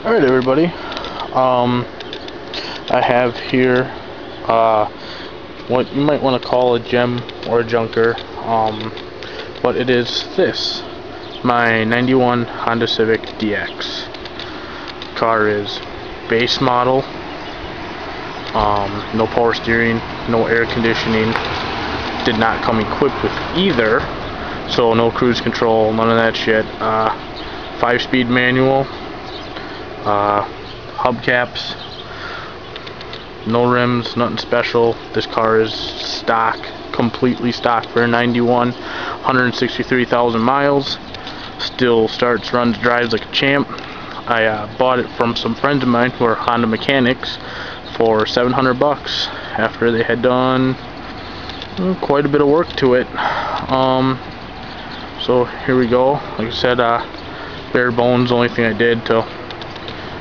Alright everybody, I have here what you might want to call a gem or a junker, but it is this, my 91 Honda Civic DX. Car is base model, no power steering, no air conditioning, did not come equipped with either, so no cruise control, none of that shit. 5-speed manual, hubcaps, no rims, nothing special. This car is stock, completely stock for a 91, 163,000 miles. Still starts, runs, drives like a champ. I bought it from some friends of mine who are Honda mechanics for $700 after they had done quite a bit of work to it. So here we go. Like I said, bare bones. Only thing I did to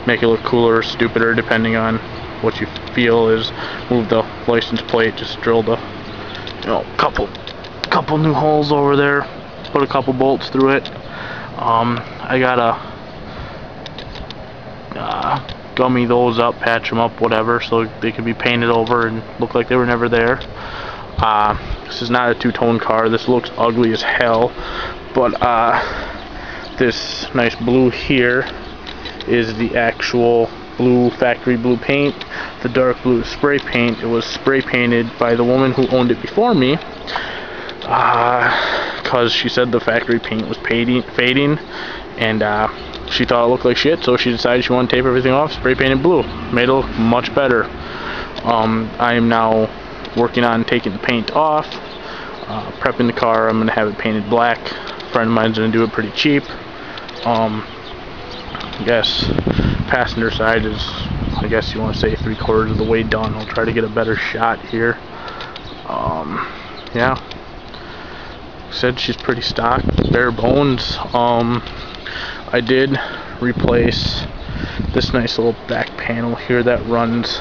make it look cooler or stupider, depending on what you feel, is move the license plate. Just drilled a couple new holes over there, put a couple bolts through it. I gotta gummy those up, patch them up, whatever, so they can be painted over and look like they were never there. This is not a two-tone car. This looks ugly as hell, but this nice blue here is the actual blue, factory blue paint. The dark blue is spray paint. It was spray painted by the woman who owned it before me, because she said the factory paint was fading, and she thought it looked like shit, so she decided she wanted to tape everything off, spray painted blue. Made it look much better. I am now working on taking the paint off, prepping the car. I'm going to have it painted black. A friend of mine's going to do it pretty cheap. I guess passenger side is, I guess you want to say, 3/4 of the way done. I'll try to get a better shot here. Yeah, said she's pretty stock, bare bones. I did replace this nice little back panel here that runs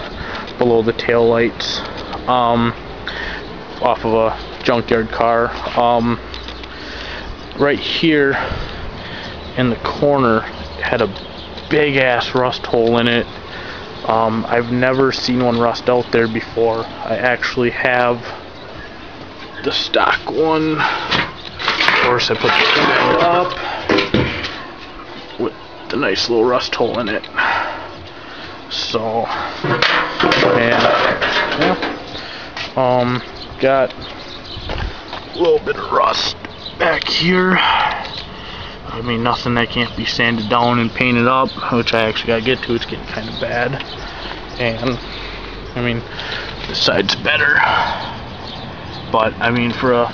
below the tail lights, off of a junkyard car. Right here in the corner had a big ass rust hole in it. I've never seen one rust out there before. I actually have the stock one. Of course, I put the guy up with the nice little rust hole in it. So, and yeah, got a little bit of rust back here. I mean, nothing that can't be sanded down and painted up, which I actually gotta get to. It's getting kind of bad. And I mean, this side's better, but I mean, for a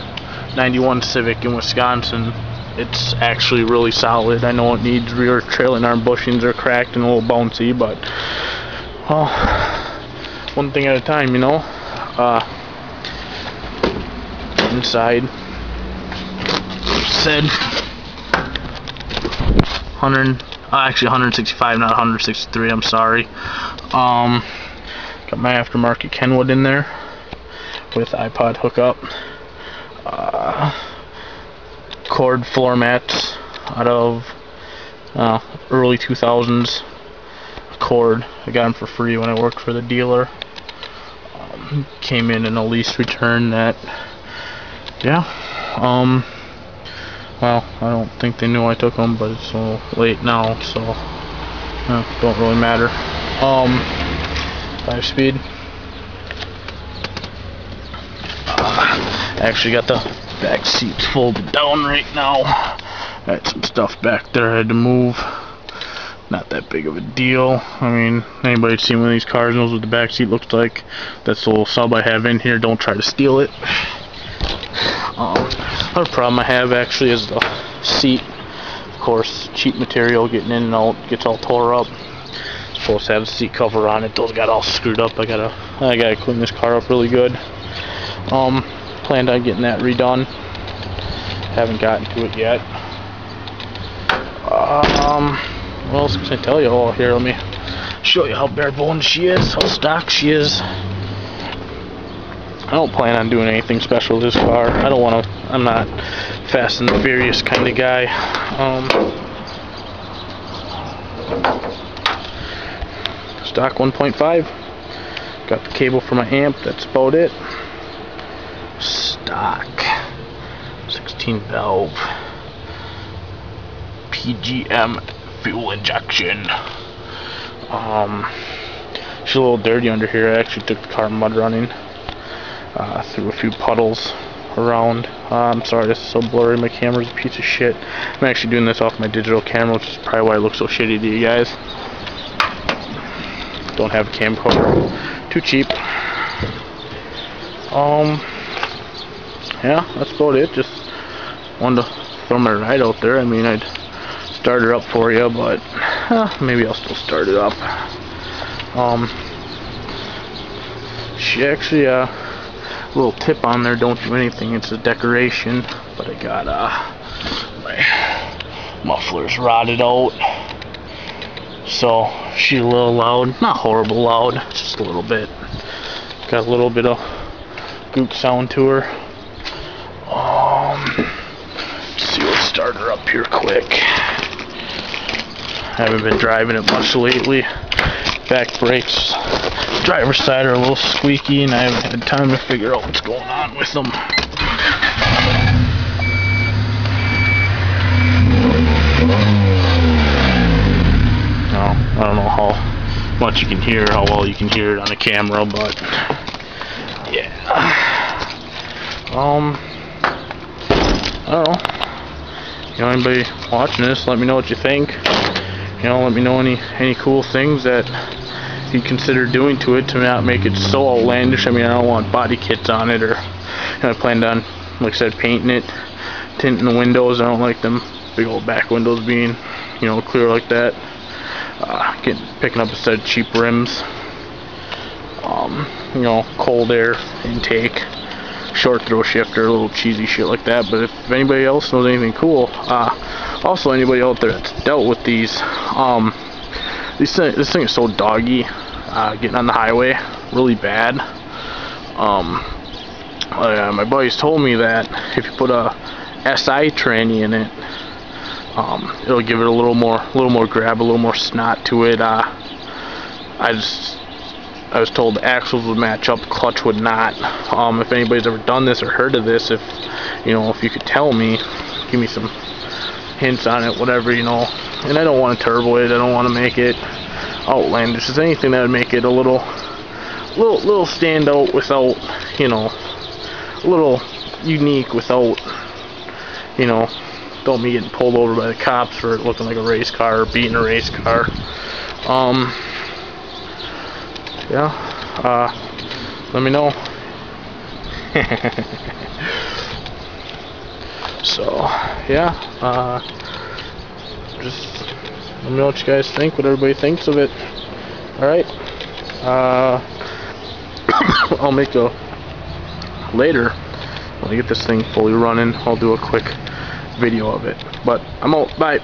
91 Civic in Wisconsin, it's actually really solid. I know it needs rear trailing arm bushings are cracked and a little bouncy, but well, one thing at a time, you know. Inside said 165, not 163, I'm sorry. Got my aftermarket Kenwood in there with iPod hookup. Cord floor mats out of early 2000s. Cord, I got them for free when I worked for the dealer. Came in a lease return that, yeah, well, I don't think they knew I took them, but it's so late now, so don't really matter. 5-speed. Actually got the back seats folded down right now. Got some stuff back there I had to move. Not that big of a deal. I mean, anybody who's seen one of these cars knows what the back seat looks like. That's the little sub I have in here. Don't try to steal it. Another problem I have actually is the seat. Of course, cheap material getting in and out, gets all tore up. Supposed to have a seat cover on it. Those got all screwed up. I gotta clean this car up really good. Planned on getting that redone. Haven't gotten to it yet. What else can I tell you? Oh, here, let me show you how bare bones she is, how stock she is. I don't plan on doing anything special with this car. I don't want to. I'm not Fast and the Furious kind of guy. stock 1.5. Got the cable for my amp, that's about it. Stock 16 valve PGM fuel injection. She's a little dirty under here. I actually took the car mud running. Threw a few puddles around. I'm sorry this is so blurry, my camera's a piece of shit. I'm actually doing this off my digital camera, which is probably why it looks so shitty to you guys. Don't have a camcorder. Too cheap. Yeah, that's about it. Just wanted to throw my ride out there. I mean, I'd start her up for you, but maybe I'll still start it up. She actually, a little tip on there, don't do anything, it's a decoration, but I got my muffler's rotted out, so she's a little loud, not horrible loud, just a little bit. Got a little bit of gook sound to her. Let's see, let's start her up here quick. I haven't been driving it much lately. Back brakes, driver's side are a little squeaky, and I haven't had time to figure out what's going on with them. I don't know how much you can hear, how well you can hear it on the camera, but yeah. I don't know. You know, anybody watching this, let me know what you think. You know, let me know any cool things that you consider doing to it to not make it so outlandish. I mean, I don't want body kits on it, or I planned on, like I said, painting it, tinting the windows. I don't like them big old back windows being, you know, clear like that. Picking up a set of cheap rims. You know, cold air intake, short throw shifter, a little cheesy shit like that. But if anybody else knows anything cool, also anybody out there that's dealt with these, this thing is so doggy, getting on the highway, really bad. My buddies told me that if you put a SI tranny in it, it'll give it a little more grab, a little more snot to it. I was told the axles would match up, the clutch would not. If anybody's ever done this or heard of this, if you could tell me, give me some hints on it, whatever, you know. And I don't want to turbo it, I don't want to make it outlandish. Just anything that would make it a little stand out without, you know, a little unique without, you know, don't me getting pulled over by the cops for it looking like a race car or beating a race car. Yeah, let me know. So, yeah, just let me know what you guys think, what everybody thinks of it. Alright, I'll make a later, when I get this thing fully running, I'll do a quick video of it. But I'm out, bye.